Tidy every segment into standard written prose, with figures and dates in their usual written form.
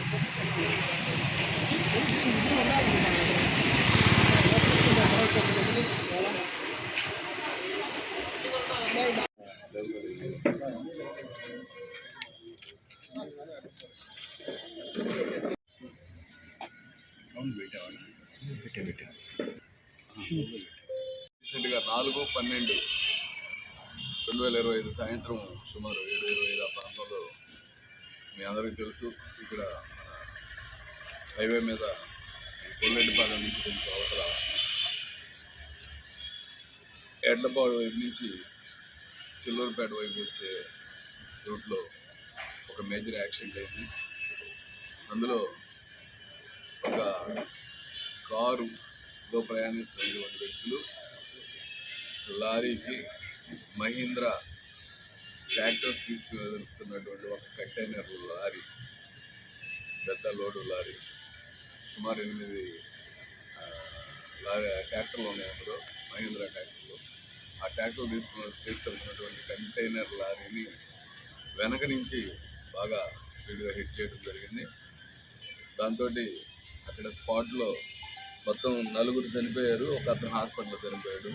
రీసెంట్గా 4/12/2025 సాయంత్రం సుమారు 7:25 ఆ ప్రాంతంలో మీ అందరికీ తెలుసు, ఇక్కడ హైవే మీద కొల్లెడ్డిపాలెం నుంచి కొంచెం అవతల ఎడ్లపాడు వైపు నుంచి చిల్లూరుపేట వైపు వచ్చే రూట్లో ఒక మేజర్ యాక్సిడెంట్ అయింది. అందులో ఒక కారులో ప్రయాణిస్తున్నటువంటి వ్యక్తులు లారీకి మహీంద్రా ట్రాక్టర్స్ తీసుకువెళ్తున్నటువంటి ఒక కంటైనర్ లారీ, పెద్ద లోడు లారీ, సుమారు 8 ట్రాక్టర్లు ఉన్నాయి అందులో, మహీంద్రా ట్రాక్టర్లు. ఆ ట్రాక్టర్ తీసుకెళ్తున్నటువంటి కంటైనర్ లారీని వెనక నుంచి బాగా స్పీడ్గా హిట్ చేయడం జరిగింది. దాంతో అక్కడ స్పాట్లో మొత్తం 4 చనిపోయారు, ఒక అతను హాస్పిటల్లో చనిపోయాడు.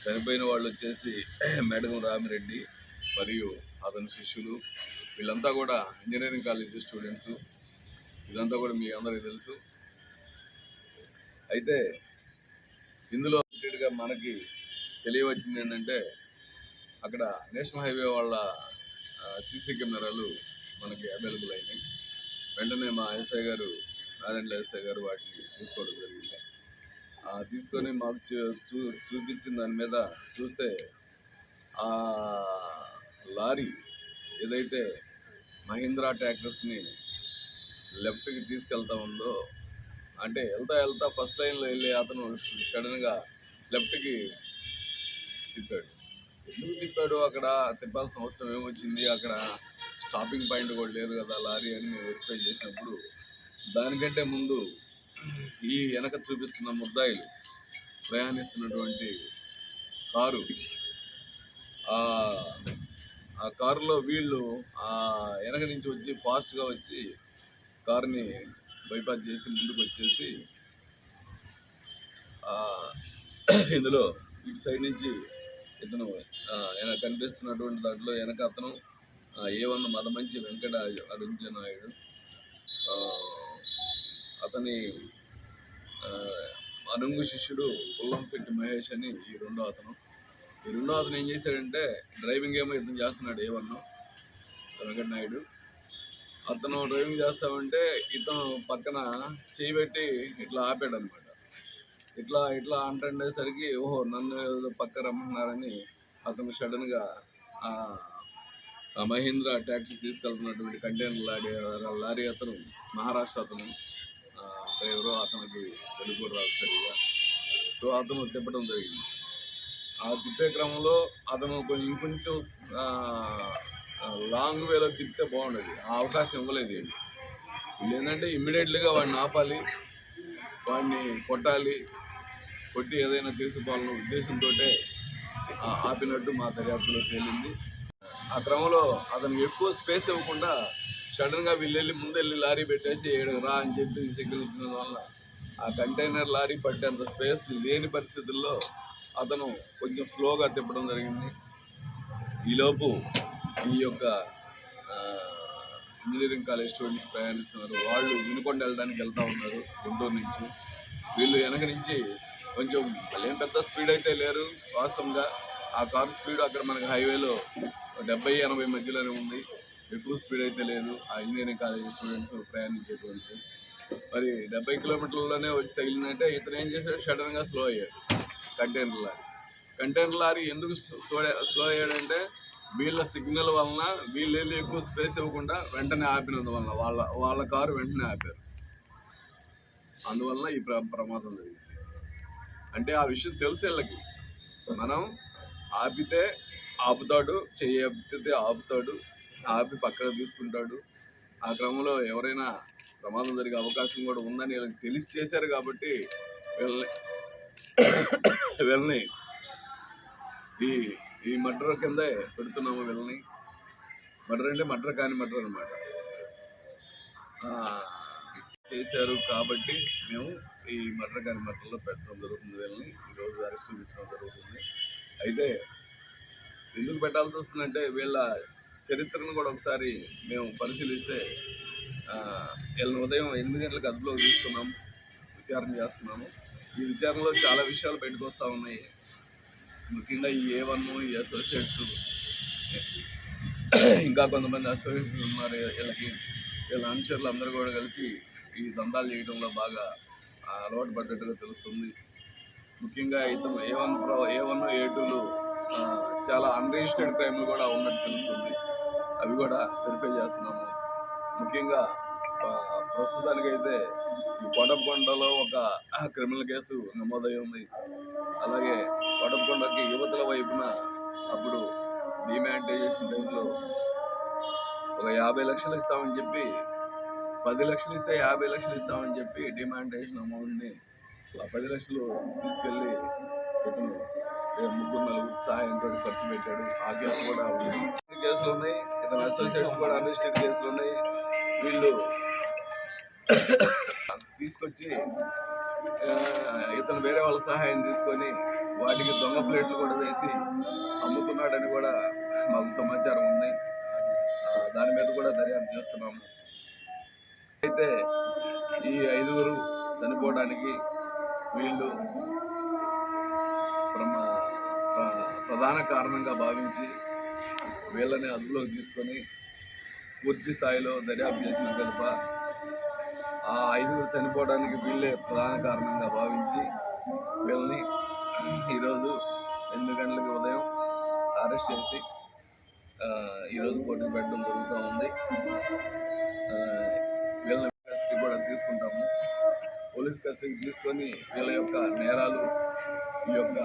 చనిపోయిన వాళ్ళు వచ్చేసి మేడగం రామిరెడ్డి మరియు అతని శిష్యులు, వీళ్ళంతా కూడా ఇంజనీరింగ్ కాలేజ్ స్టూడెంట్స్. ఇదంతా కూడా మీ అందరికీ తెలుసు. అయితే ఇందులో గా మనకి తెలియవచ్చింది ఏంటంటే, అక్కడ నేషనల్ హైవే వాళ్ళ సీసీ కెమెరాలు మనకి అవైలబుల్ అయినాయి. వెంటనే మా ఎస్ఐ గారు, రాజండ్ల ఎస్ఐ గారు వాటిని తీసుకోవడం జరిగింది. తీసుకొని మాకు చూపించిన దాని మీద చూస్తే, ఆ లారీ ఏదైతే మహీంద్రా ట్రాక్టర్స్ని లెఫ్ట్కి తీసుకెళ్తా ఉందో, అంటే వెళ్తా ఫస్ట్ లైన్లో వెళ్ళి అతను సడన్గా లెఫ్ట్కి తిప్పాడు. ఎందుకు తిప్పాడు, అక్కడ తిప్పాల్సిన అవసరం ఏమొచ్చింది, అక్కడ స్టాపింగ్ పాయింట్ కూడా లేదు కదా లారీ అని మేము వెరిఫై చేసినప్పుడు, దానికంటే ముందు ఈ వెనక చూపిస్తున్న ముద్దాయిలు ప్రయాణిస్తున్నటువంటి కారు, ఆ కారులో వీళ్ళు వెనక నుంచి వచ్చి ఫాస్ట్గా వచ్చి కారుని బైపాస్ చేసి ముందుకు వచ్చేసి, ఇందులో ఇటు సైడ్ నుంచి ఇతను కనిపిస్తున్నటువంటి దాంట్లో వెనక అతను A1 మదమంచి వెంకట అరుంజనాయుడు, అతని అనుంగు శిష్యుడు పుల్లంశెట్టి మహేష్ అని ఈ రెండో అతను ఏం చేశాడంటే, డ్రైవింగ్ ఏమో ఇతను చేస్తున్నాడు A1 వెంకట నాయుడు. అతను డ్రైవింగ్ చేస్తామంటే ఇతను పక్కన చేయబెట్టి ఇట్లా ఆపాడు అనమాట. ఇట్లా అంటుండేసరికి ఓహో నన్ను ఏదో పక్క రమ్మంటున్నారని అతను సడన్గా మహీంద్రా ట్యాక్సీ తీసుకెళ్తున్నటువంటి కంటైనర్ లారీ అతను మహారాష్ట్ర అతను డ్రైవరు, అతనికి తెలుగు రాదు సరిగా. సో అతను తిప్పడం జరిగింది. ఆ తిప్పే క్రమంలో అతను ఇంకొంచెం లాంగ్ వేలో తిప్పితే బాగుండేది, ఆ అవకాశం ఇవ్వలేదు. వీళ్ళు ఏంటంటే ఇమ్మీడియట్లీగా వాడిని ఆపాలి, వాడిని కొట్టి ఏదైనా తీసుకోవాలన్న ఉద్దేశంతో ఆపినట్టు మా దర్యాప్తులో తేలింది. ఆ క్రమంలో అతనికి ఎక్కువ స్పేస్ ఇవ్వకుండా సడన్గా వీళ్ళు ముందెళ్ళి లారీ పెట్టేసి రా అని చెప్పి సిగ్నల్ ఇచ్చినందువల్ల ఆ కంటైనర్ లారీ పట్టేంత స్పేస్ లేని పరిస్థితుల్లో అతను కొంచెం స్లోగా తిప్పడం జరిగింది. ఈలోపు ఈ యొక్క ఇంజనీరింగ్ కాలేజ్ స్టూడెంట్స్ ప్రయాణిస్తున్నారు. వాళ్ళు వినుకొండ వెళ్ళడానికి వెళ్తూ ఉన్నారు గుంటూరు నుంచి. వీళ్ళు వెనక నుంచి కొంచెం వాళ్ళేం పెద్ద స్పీడ్ అయితే లేరు వాస్తవంగా. ఆ కారు స్పీడ్ అక్కడ మనకి హైవేలో 70-80 మధ్యలోనే ఉంది, ఎక్కువ స్పీడ్ అయితే లేదు ఆ ఇంజనీరింగ్ కాలేజ్ స్టూడెంట్స్ ప్రయాణించేటువంటి. మరి 70 కిలోమీటర్లలోనే వచ్చి తగిలిందంటే ఇతను ఏం చేశాడు, సడన్గా స్లో అయ్యాడు. కంటైనర్ లారీ ఎందుకు స్లో అయ్యాడంటే, వీళ్ళ సిగ్నల్ వలన వీళ్ళు ఎక్కువ స్పేస్ ఇవ్వకుండా వెంటనే ఆపినందువలన వాళ్ళ కారు వెంటనే ఆపారు. అందువలన ఈ ప్రమాదం జరిగింది. అంటే ఆ విషయం తెలుసు వీళ్ళకి, మనం ఆపితే ఆపుతాడు, ఆపితే ఆపుతాడు, ఆపి పక్కకు తీసుకుంటాడు. ఆ క్రమంలో ఎవరైనా ప్రమాదం జరిగే అవకాశం కూడా ఉందని వీళ్ళకి తెలిసి చేశారు కాబట్టి వీళ్ళని ఈ మర్డర్ కిందే పెడుతున్నాము. వీళ్ళని మర్డర్ అంటే మర్డర్ కాని మర్డర్ అనమాట. ఆ, చేశారు కాబట్టి మేము ఈ మర్డర్ కాని మర్డర్లో పెట్టడం జరుగుతుంది. వీళ్ళని ఈరోజు అరెస్ట్ చూపించడం జరుగుతుంది. అయితే ఎందుకు పెట్టాల్సి వస్తుందంటే వీళ్ళ చరిత్రను కూడా ఒకసారి మేము పరిశీలిస్తే వీళ్ళని ఉదయం 8 గంటలకు అదుపులోకి తీసుకున్నాము, విచారణ చేస్తున్నాము. ఈ విచారణలో చాలా విషయాలు బయటకు వస్తూ ఉన్నాయి. ముఖ్యంగా ఈ A1 ఈ అసోసియేట్స్, ఇంకా కొంతమంది అసోసియేట్స్ ఉన్నారు. వీళ్ళ అనుచరులు అందరూ కూడా కలిసి ఈ దందాలు చేయడంలో బాగా అలవాటు పడ్డట్టుగా తెలుస్తుంది. ముఖ్యంగా ఇతను A1 A2లు చాలా అన్రిజిస్టర్డ్ క్రైమ్లు కూడా ఉన్నట్టు తెలుస్తుంది. అవి కూడా వెరిఫై చేస్తున్నాము. ముఖ్యంగా ప్రస్తుతానికైతే ఈ కోటప్పకొండలో ఒక క్రిమినల్ కేసు నమోదై ఉంది. అలాగే కోటప్పకొండకి యువతల వైపున అప్పుడు డిమానిటైజేషన్ టైంలో ఒక 50 లక్షలు ఇస్తామని చెప్పి 10 లక్షలు ఇస్తే 50 లక్షలు ఇస్తామని చెప్పి డిమానిటైజేషన్ అమౌంట్ని ఆ 10 లక్షలు తీసుకెళ్ళి ఇతను 3-4 సహాయంతో ఖర్చు పెట్టాడు. ఆ కేసు కూడా ఉంది. కేసులు ఉన్నాయి. ఇతను అసోసియేట్స్ కూడా అన్రిజిస్టర్డ్ కేసులు ఉన్నాయి. వీళ్ళు తీసుకొచ్చి ఇతను వేరే వాళ్ళ సహాయం తీసుకొని వాటికి దొంగ ప్లేట్లు కూడా వేసి అమ్ముతున్నాడని కూడా మాకు సమాచారం ఉంది. దాని మీద కూడా దర్యాప్తు చేస్తున్నాము. అయితే ఈ 5గురు చనిపోవడానికి వీళ్ళు ప్రధాన కారణంగా భావించి వీళ్ళని అదుపులోకి తీసుకొని పూర్తి స్థాయిలో దర్యాప్తు చేసిన పిదప ఆ 5గురు చనిపోవడానికి వీళ్ళే ప్రధాన కారణంగా భావించి వీళ్ళని ఈరోజు 8 గంటలకి ఉదయం అరెస్ట్ చేసి ఈరోజు కోర్టుకు పెట్టడం జరుగుతూ ఉంది. వీళ్ళని కస్టడీ కూడా తీసుకుంటాము. పోలీస్ కస్టడీకి తీసుకొని వీళ్ళ యొక్క నేరాలు, ఈ యొక్క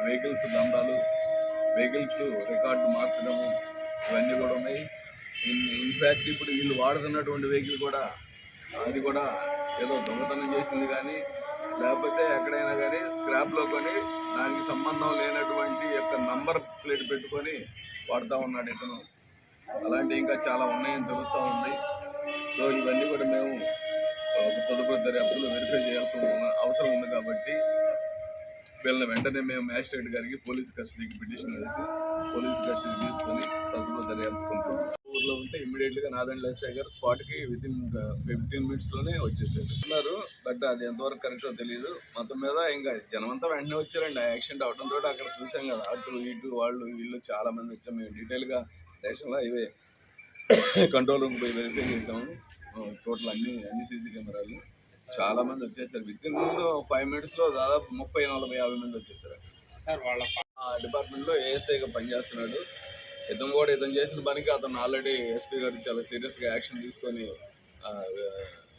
వెహికల్స్ దందాలు, వెహికల్స్ రికార్డు మార్చడము ఇవన్నీ కూడా ఉన్నాయి. ఇన్ఫ్యాక్ట్ ఇప్పుడు వీళ్ళు వాడుతున్నటువంటి వెహికల్ కూడా అది కూడా ఏదో దొంగతనం చేసింది కానీ లేకపోతే ఎక్కడైనా కానీ స్క్రాప్లో కొని దానికి సంబంధం లేనటువంటి యొక్క నంబర్ ప్లేట్ పెట్టుకొని వాడుతూ ఉన్నాడు ఇతను. అలాంటివి ఇంకా చాలా ఉన్నాయని తెలుస్తూ ఉంది. సో ఇవన్నీ కూడా మేము తదుపరి దర్యాప్తులో వెరిఫై చేయాల్సిన అవసరం ఉంది. కాబట్టి వీళ్ళని వెంటనే మేము మ్యాజిస్ట్రేట్ గారికి పోలీస్ కస్టడీకి పిటిషన్ వేసి పోలీస్ కస్టడీ తీసుకొని తదుపరి దర్యాప్తు కంప్లీట్ ఊర్లో ఉంటే ఇమ్మీడియట్గా నాదండ్ల ఎస్ఐ గారు స్పాట్కి వితిన్ 15 మినిట్స్లోనే వచ్చేసారు. బట్ అది ఎంతవరకు కరెక్టో తెలియదు. మొత్తం మీద ఇంకా జనమంతా వెంటనే వచ్చారండి. ఆ యాక్సిడెంట్ అవడంతో అక్కడ చూసాం కదా, అటు ఇటు వాళ్ళు వీళ్ళు చాలా మంది వచ్చాం. మేము డీటెయిల్గా స్టేషన్లో ఇవే కంట్రోల్ రూమ్ పోయి వెరిఫై చేసాము. టోటల్ అన్ని సీసీ కెమెరాలు చాలా మంది వచ్చేసారు. వితిన్ 5 మినిట్స్లో దాదాపు 30-40-50 మంది వచ్చేసారు. ఆ డిపార్ట్మెంట్లో ఏఎస్ఐగా పనిచేస్తున్నాడు. ఇతను చేసిన పనికి అతను ఆల్రెడీ ఎస్పీ గారు చాలా సీరియస్గా యాక్షన్ తీసుకొని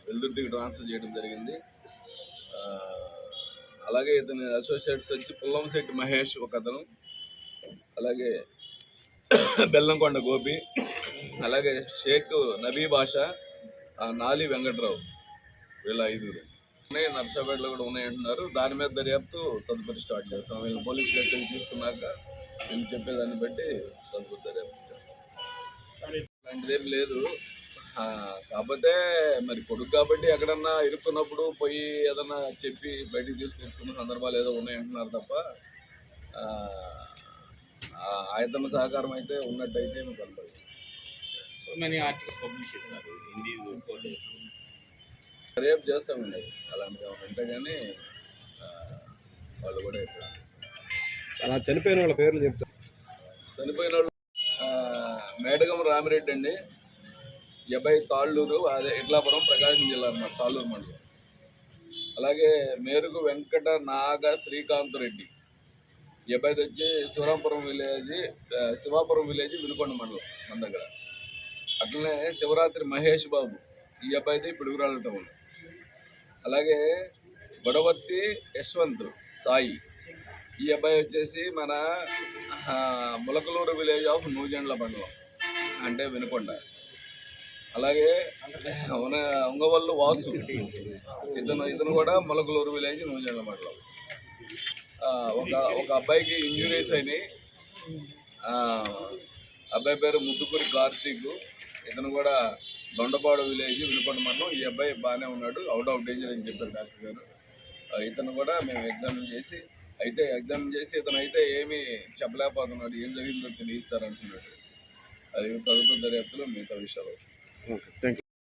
వెల్దుర్తికి ట్రాన్స్ఫర్ చేయడం జరిగింది. అలాగే ఇతని అసోసియేట్స్ వచ్చి పుల్లంశెట్టి మహేష్ ఒక అతను, అలాగే బెల్లంకొండ గోపి, అలాగే షేక్ నబీ బాషా, నాలి వెంకట్రావు, వీళ్ళ 5గురు ఉన్నాయి. నర్సాపేటలో కూడా ఉన్నాయంటున్నారు. దాని మీద దర్యాప్తు తదుపరి స్టార్ట్ చేస్తాం. వీళ్ళు పోలీస్ కస్టడీ తీసుకున్నాక వీళ్ళు చెప్పేదాన్ని బట్టి తదుపరి దర్యాప్తు చేస్తాం. అలాంటిదేం లేదు. కాకపోతే మరి కొడుకు కాబట్టి ఎక్కడన్నా ఇరుక్కున్నప్పుడు పోయి ఏదన్నా చెప్పి బయటికి తీసుకొచ్చుకున్న సందర్భాలు ఏదో ఉన్నాయంటున్నారు తప్ప ఆయతన సహకారం అయితే ఉన్నట్టయితే మీకు కనపడుతుంది. So many articles published, sir, in these photos. దర్యాప్తు చేస్తామండి. అలాంటిది ఉంటే కానీ వాళ్ళు కూడా అలా చనిపోయిన వాళ్ళ పేర్లు చెప్తారు. చనిపోయిన వాళ్ళు మేడగం రామిరెడ్డి అండి, ఈ అబ్బాయి తాళ్ళూరు, అదే ఇట్లాపురం ప్రకాశం జిల్లా అన్నమాట, తాళ్ళూరు మండలం. అలాగే మేరుగు వెంకట నాగ శ్రీకాంత్ రెడ్డి, ఈ అబ్బాయిది వచ్చి శివాపురం విలేజ్ వినుకొండ మండలం మన దగ్గర. అట్లనే శివరాత్రి మహేష్ బాబు, ఈ అబ్బాయిది పిడుగురాళ్ళ టౌన్. అలాగే గొడవర్తి యశ్వంత్ సాయి, ఈ అబ్బాయి వచ్చేసి మన ములకలూరు విలేజ్ ఆఫ్ నూజెండ్ల మండలం అంటే వినుకొండ. అలాగే ఉంగవల్లు వాసు, ఇతను కూడా ములకలూరు విలేజ్ నూజెండ్ల మండలం. ఒక అబ్బాయికి ఇంజురీస్ అయినాయి. అబ్బాయి పేరు ముద్దుకూరి కార్తీక్, ఇతను కూడా దొండపాడు విలేజ్ వినుకొండ మండలం. ఈ అబ్బాయి బాగానే ఉన్నాడు, అవుట్ ఆఫ్ డేంజర్ అని చెప్పారు డాక్టర్ గారు. ఇతను కూడా మేము ఎగ్జామిన్ చేసి ఇతను అయితే ఏమీ చెప్పలేకపోతున్నాడు, ఏం జరిగిందో తెలియస్తారు అంటున్నాడు. అది ప్రభుత్వ దర్యాప్తులో మిగతా విషయాలు వస్తాయి. Okay, thank you.